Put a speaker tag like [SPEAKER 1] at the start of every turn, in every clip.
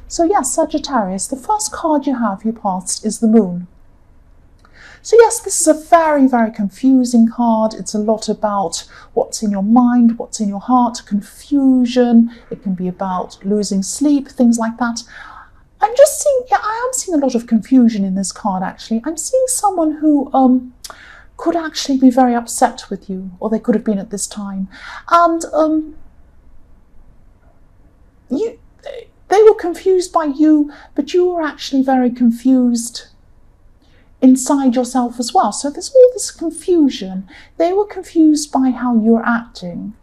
[SPEAKER 1] So yes, Sagittarius, the first card you have, you passed, is the Moon. So yes, this is a very, very confusing card. It's a lot about what's in your mind, what's in your heart, confusion. It can be about losing sleep, things like that. I'm just seeing, yeah, I am seeing a lot of confusion in this card, actually. I'm seeing someone who could actually be very upset with you, or they could have been at this time. And they were confused by you, but you were actually very confused inside yourself as well. So there's all this confusion. They were confused by how you're acting.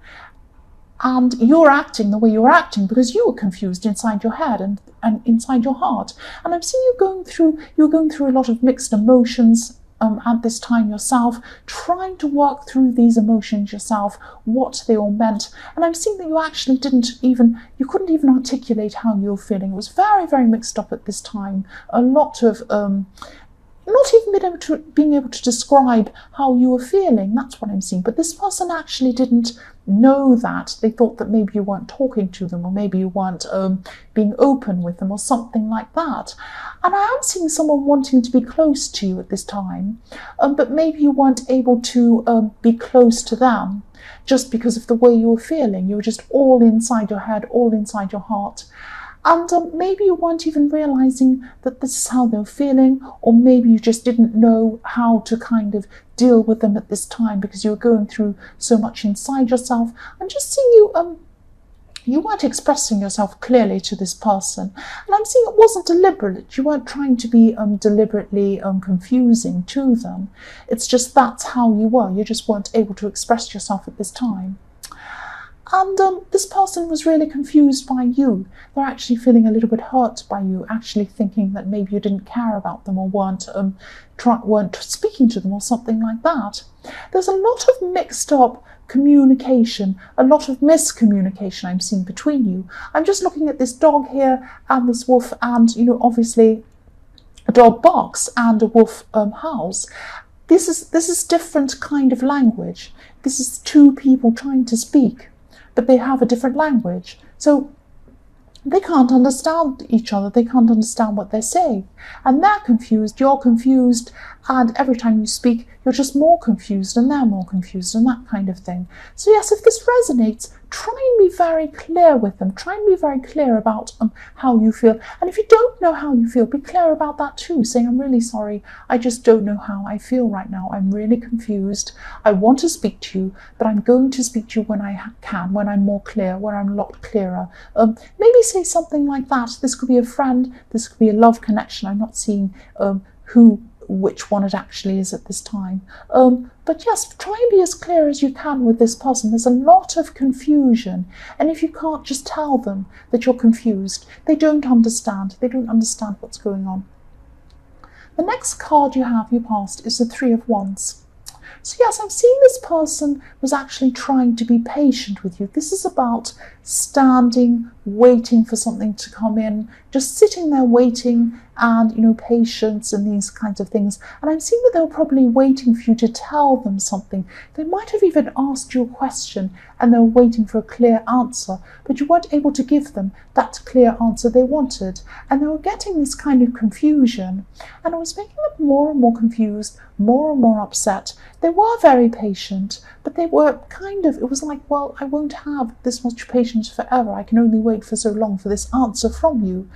[SPEAKER 1] And you're acting the way you're acting because you were confused inside your head and inside your heart. And I'm seeing you're going through a lot of mixed emotions at this time yourself, trying to work through these emotions yourself, what they all meant. And I'm seeing that you actually you couldn't even articulate how you were feeling. It was very, very mixed up at this time. A lot of not even being able to describe how you were feeling. That's what I'm seeing. But this person actually didn't know that. They thought that maybe you weren't talking to them, or maybe you weren't being open with them, or something like that. And I am seeing someone wanting to be close to you at this time, but maybe you weren't able to be close to them just because of the way you were feeling. You were just all inside your head, all inside your heart. And maybe you weren't even realizing that this is how they were feeling, or maybe you just didn't know how to kind of deal with them at this time because you were going through so much inside yourself. I'm just seeing you weren't expressing yourself clearly to this person. And I'm seeing it wasn't deliberate. You weren't trying to be deliberately confusing to them. It's just that's how you were. You just weren't able to express yourself at this time. And this person was really confused by you. They're actually feeling a little bit hurt by you, actually thinking that maybe you didn't care about them, or weren't speaking to them, or something like that. There's a lot of mixed up communication, a lot of miscommunication I'm seeing between you. I'm just looking at this dog here and this wolf, and obviously a dog barks and a wolf howls. This is different kind of language. This is two people trying to speak, but they have a different language. So they can't understand each other. They can't understand what they're saying. And they're confused, you're confused, and every time you speak, you're just more confused and they're more confused, and that kind of thing. So yes, if this resonates, try and be very clear with them. Try and be very clear about how you feel. And if you don't know how you feel, be clear about that too, saying, I'm really sorry, I just don't know how I feel right now. I'm really confused. I want to speak to you, but I'm going to speak to you when I can, when I'm more clear, when I'm a lot clearer. Maybe say something like that. This could be a friend, this could be a love connection. I'm not seeing which one it actually is at this time. But yes, try and be as clear as you can with this person. There's a lot of confusion. And if you can't just tell them that you're confused, they don't understand. They don't understand what's going on. The next card you passed, is the Three of Wands. So yes, I'm seeing this person was actually trying to be patient with you. This is about standing, waiting for something to come in, just sitting there waiting, and patience and these kinds of things. And I'm seeing that they were probably waiting for you to tell them something. They might have even asked you a question and they were waiting for a clear answer, but you weren't able to give them that clear answer they wanted. And they were getting this kind of confusion, and it was making them more and more confused, more and more upset. They were very patient, but they were it was like, well, I won't have this much patience forever. I can only wait for so long for this answer from you.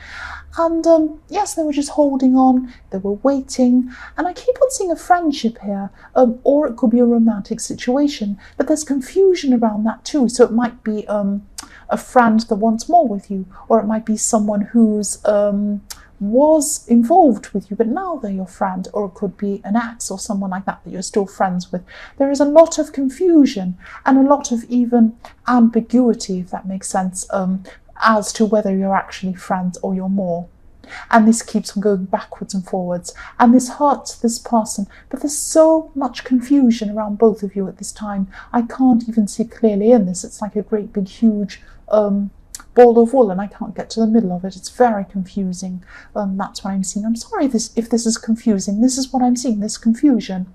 [SPEAKER 1] And yes, they were just holding on, they were waiting. And I keep on seeing a friendship here, or it could be a romantic situation, but there's confusion around that too. So it might be a friend that wants more with you, or it might be someone who's was involved with you, but now they're your friend, or it could be an ex or someone like that you're still friends with. There is a lot of confusion and a lot of even ambiguity, if that makes sense, as to whether you're actually friends or you're more. And this keeps on going backwards and forwards, and this hurts this person, but there's so much confusion around both of you at this time. I can't even see clearly in this. It's like a great big huge ball of wool, and I can't get to the middle of it. It's very confusing. That's what I'm seeing. I'm sorry if this is confusing. This is what I'm seeing, this confusion.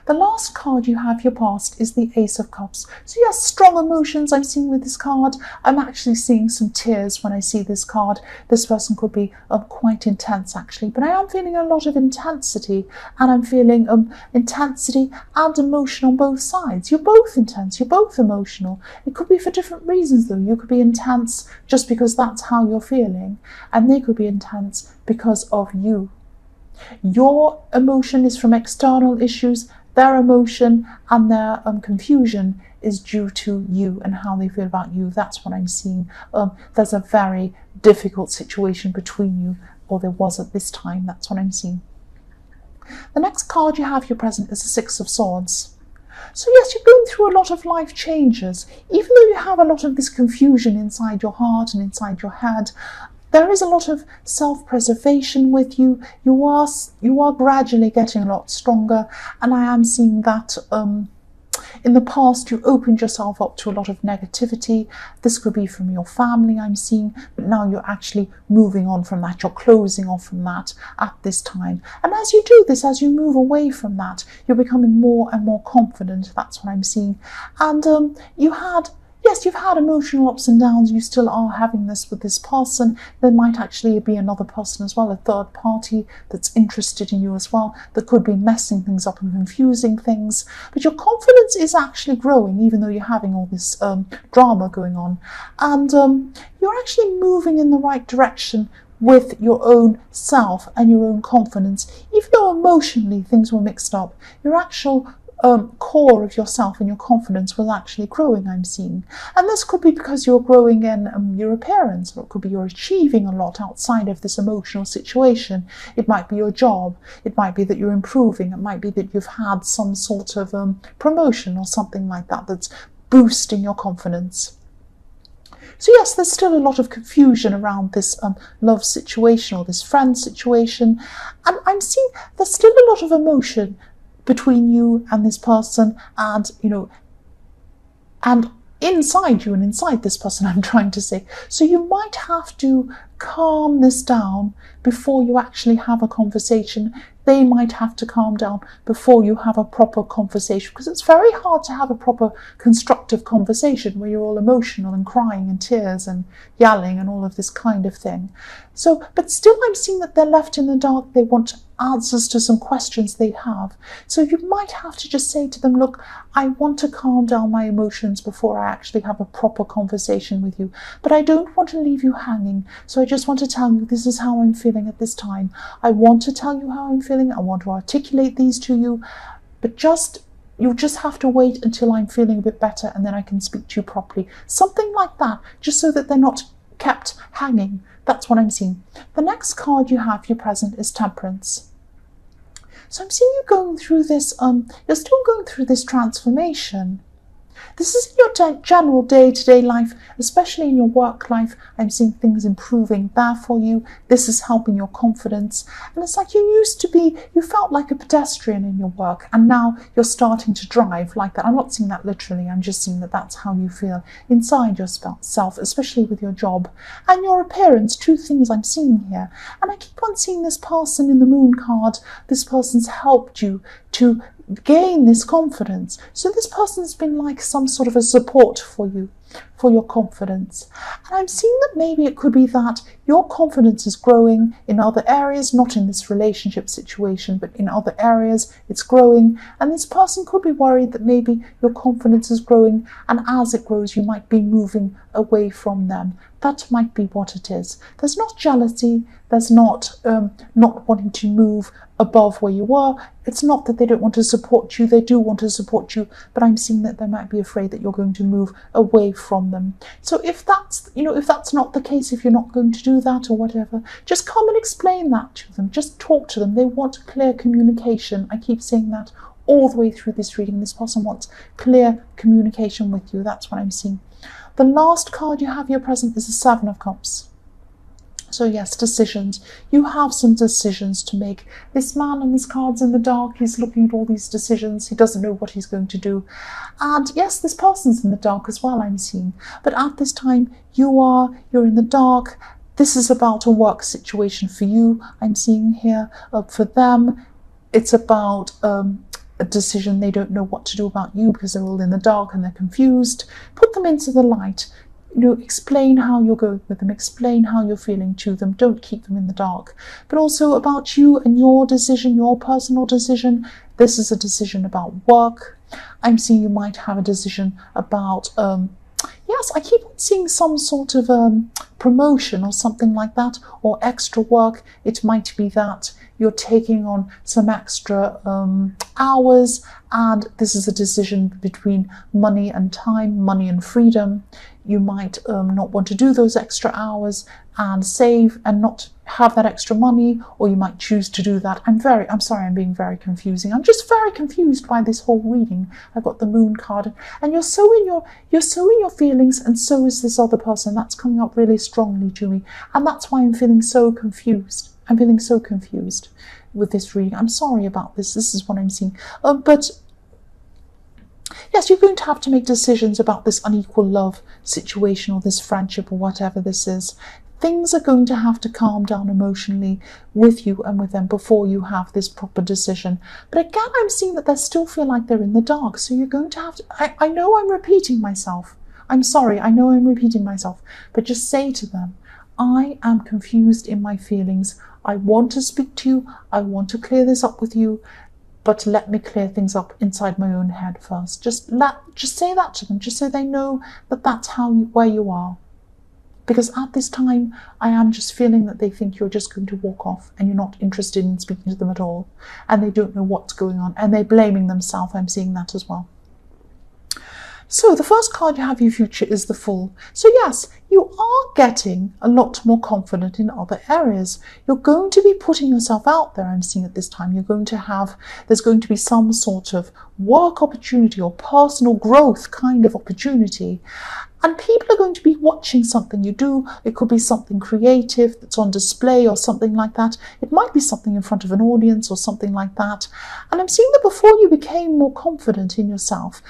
[SPEAKER 1] The last card you have, your past, is the Ace of Cups. So yes, strong emotions I'm seeing with this card. I'm actually seeing some tears when I see this card. This person could be quite intense actually, but I am feeling a lot of intensity, and I'm feeling intensity and emotion on both sides. You're both intense, you're both emotional. It could be for different reasons though. You could be intense just because that's how you're feeling, and they could be intense because of you. Your emotion is from external issues. Their emotion and their confusion is due to you and how they feel about you. That's what I'm seeing. There's a very difficult situation between you, or there was at this time. That's what I'm seeing. The next card you have, your present, is the Six of Swords. So yes, you're going through a lot of life changes. Even though you have a lot of this confusion inside your heart and inside your head, there is a lot of self-preservation with you. You are gradually getting a lot stronger, and I am seeing that in the past you opened yourself up to a lot of negativity. This could be from your family, I'm seeing, but now you're actually moving on from that. You're closing off from that at this time. And as you do this, as you move away from that, you're becoming more and more confident. That's what I'm seeing. And you've had emotional ups and downs. You still are having this with this person. There might actually be another person as well, a third party that's interested in you as well, that could be messing things up and confusing things. But your confidence is actually growing, even though you're having all this drama going on. And you're actually moving in the right direction with your own self and your own confidence. Even though emotionally things were mixed up, your actual core of yourself and your confidence was actually growing, I'm seeing. And this could be because you're growing in your appearance, or it could be you're achieving a lot outside of this emotional situation. It might be your job, it might be that you're improving, it might be that you've had some sort of promotion or something like that that's boosting your confidence. So yes, there's still a lot of confusion around this love situation or this friend situation, and I'm seeing there's still a lot of emotion between you and this person, and and inside you and inside this person, I'm trying to say. So you might have to calm this down before you actually have a conversation. They might have to calm down before you have a proper conversation, because it's very hard to have a proper constructive conversation where you're all emotional and crying and tears and yelling and all of this kind of thing. So, but still I'm seeing that they're left in the dark. They want answers to some questions they have. So you might have to just say to them, look, I want to calm down my emotions before I actually have a proper conversation with you, but I don't want to leave you hanging. So I just want to tell you this is how I'm feeling at this time. I want to tell you how I'm feeling. I want to articulate these to you, but you'll just have to wait until I'm feeling a bit better, and then I can speak to you properly. Something like that, just so that they're not kept hanging. That's what I'm seeing. The next card you have, your present, is Temperance. So I'm seeing you going through this, you're still going through this transformation. This is in your general day-to-day life, especially in your work life. I'm seeing things improving there for you. This is helping your confidence. And it's like you felt like a pedestrian in your work, and now you're starting to drive like that. I'm not seeing that literally. I'm just seeing that that's how you feel inside yourself, especially with your job and your appearance. Two things I'm seeing here. And I keep on seeing this person in the Moon card. This person's helped you to gain this confidence. So this person's been like some sort of a support for you, for your confidence. And I'm seeing that maybe it could be that your confidence is growing in other areas, not in this relationship situation, but in other areas it's growing. And this person could be worried that maybe your confidence is growing, and as it grows, you might be moving away from them. That might be what it is. There's not jealousy. There's not wanting to move above where you are. It's not that they don't want to support you. They do want to support you, but I'm seeing that they might be afraid that you're going to move away from them. So if that's not the case, if you're not going to do that or whatever, just come and explain that to them. Just talk to them. They want clear communication. I keep saying that all the way through this reading. This person wants clear communication with you. That's what I'm seeing. The last card you have, your present, is the Seven of Cups. So yes, decisions. You have some decisions to make. This man on this card's in the dark. He's looking at all these decisions. He doesn't know what he's going to do. And yes, this person's in the dark as well, I'm seeing. But at this time, you're in the dark. This is about a work situation for you, I'm seeing here. For them, it's about a decision. They don't know what to do about you because they're all in the dark and they're confused. Put them into the light. Explain how you're going with them. Explain how you're feeling to them. Don't keep them in the dark. But also about you and your decision, your personal decision. This is a decision about work. I'm seeing you might have a decision about, yes, I keep on seeing some sort of promotion or something like that, or extra work. It might be that you're taking on some extra hours, and this is a decision between money and time, money and freedom. You might not want to do those extra hours and save and not have that extra money, or you might choose to do that. I'm sorry, I'm being very confusing. I'm just very confused by this whole reading. I've got the Moon card, and you're so in your feelings, and so is this other person. That's coming up really strongly to me, and that's why I'm feeling so confused. I'm feeling so confused with this reading. I'm sorry about this. This is what I'm seeing. But yes, you're going to have to make decisions about this unequal love situation or this friendship or whatever this is. Things are going to have to calm down emotionally with you and with them before you have this proper decision. But again, I'm seeing that they still feel like they're in the dark. So you're going to have to, I know I'm repeating myself. I'm sorry, I know I'm repeating myself. But just say to them, I am confused in my feelings. I want to speak to you. I want to clear this up with you. But let me clear things up inside my own head first. Just say that to them, just so they know that that's where you are. Because at this time, I am just feeling that they think you're just going to walk off and you're not interested in speaking to them at all. And they don't know what's going on. And they're blaming themselves. I'm seeing that as well. So the first card you have in your future is the Fool. So yes, you are getting a lot more confident in other areas. You're going to be putting yourself out there, I'm seeing at this time. There's going to be some sort of work opportunity or personal growth kind of opportunity. And people are going to be watching something you do. It could be something creative that's on display or something like that. It might be something in front of an audience or something like that. And I'm seeing that before you became more confident in yourself,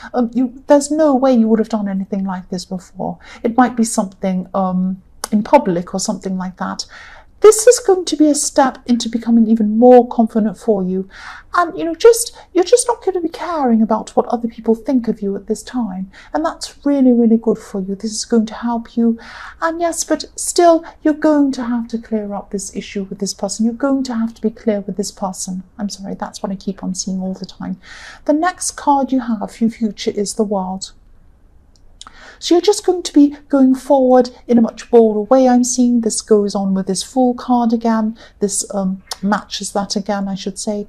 [SPEAKER 1] there's no way you would have done anything like this before. It might be something in public or something like that. This is going to be a step into becoming even more confident for you. And you're just not going to be caring about what other people think of you at this time. And that's really, really good for you. This is going to help you. And yes, but still, you're going to have to clear up this issue with this person. You're going to have to be clear with this person. I'm sorry, that's what I keep on seeing all the time. The next card you have for your future is the World. So you're just going to be going forward in a much bolder way. I'm seeing this goes on with this Fool card again. This matches that again, I should say.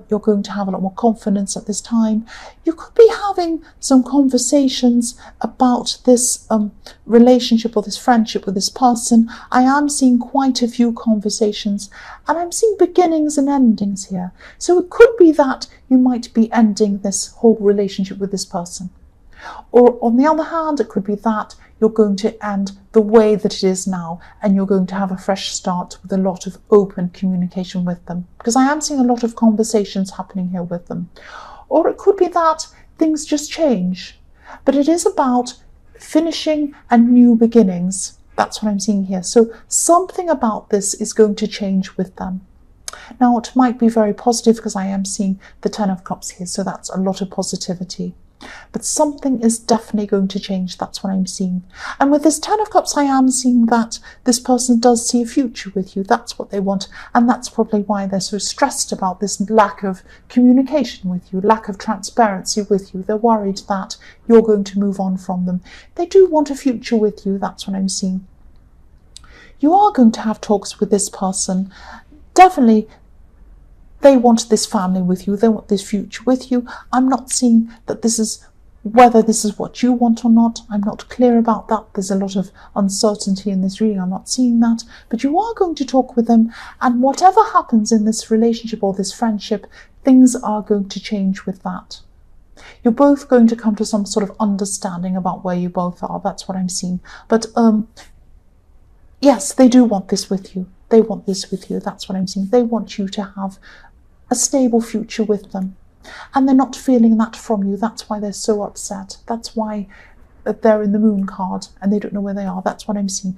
[SPEAKER 1] You're going to have a lot more confidence at this time. You could be having some conversations about this relationship or this friendship with this person. I am seeing quite a few conversations, and I'm seeing beginnings and endings here. So it could be that you might be ending this whole relationship with this person. Or on the other hand, it could be that you're going to end the way that it is now and you're going to have a fresh start with a lot of open communication with them. Because I am seeing a lot of conversations happening here with them. Or it could be that things just change. But it is about finishing and new beginnings. That's what I'm seeing here. So something about this is going to change with them. Now, it might be very positive because I am seeing the Ten of Cups here. So that's a lot of positivity. But something is definitely going to change. That's what I'm seeing. And with this Ten of Cups, I am seeing that this person does see a future with you. That's what they want. And that's probably why they're so stressed about this lack of communication with you, lack of transparency with you. They're worried that you're going to move on from them. They do want a future with you. That's what I'm seeing. You are going to have talks with this person. Definitely. They want this family with you. They want this future with you. I'm not seeing that whether this is what you want or not. I'm not clear about that. There's a lot of uncertainty in this reading. I'm not seeing that. But you are going to talk with them. And whatever happens in this relationship or this friendship, things are going to change with that. You're both going to come to some sort of understanding about where you both are. That's what I'm seeing. But yes, they do want this with you. They want this with you. That's what I'm seeing. They want you to have a stable future with them. And they're not feeling that from you. That's why they're so upset. That's why they're in the Moon card and they don't know where they are. That's what I'm seeing.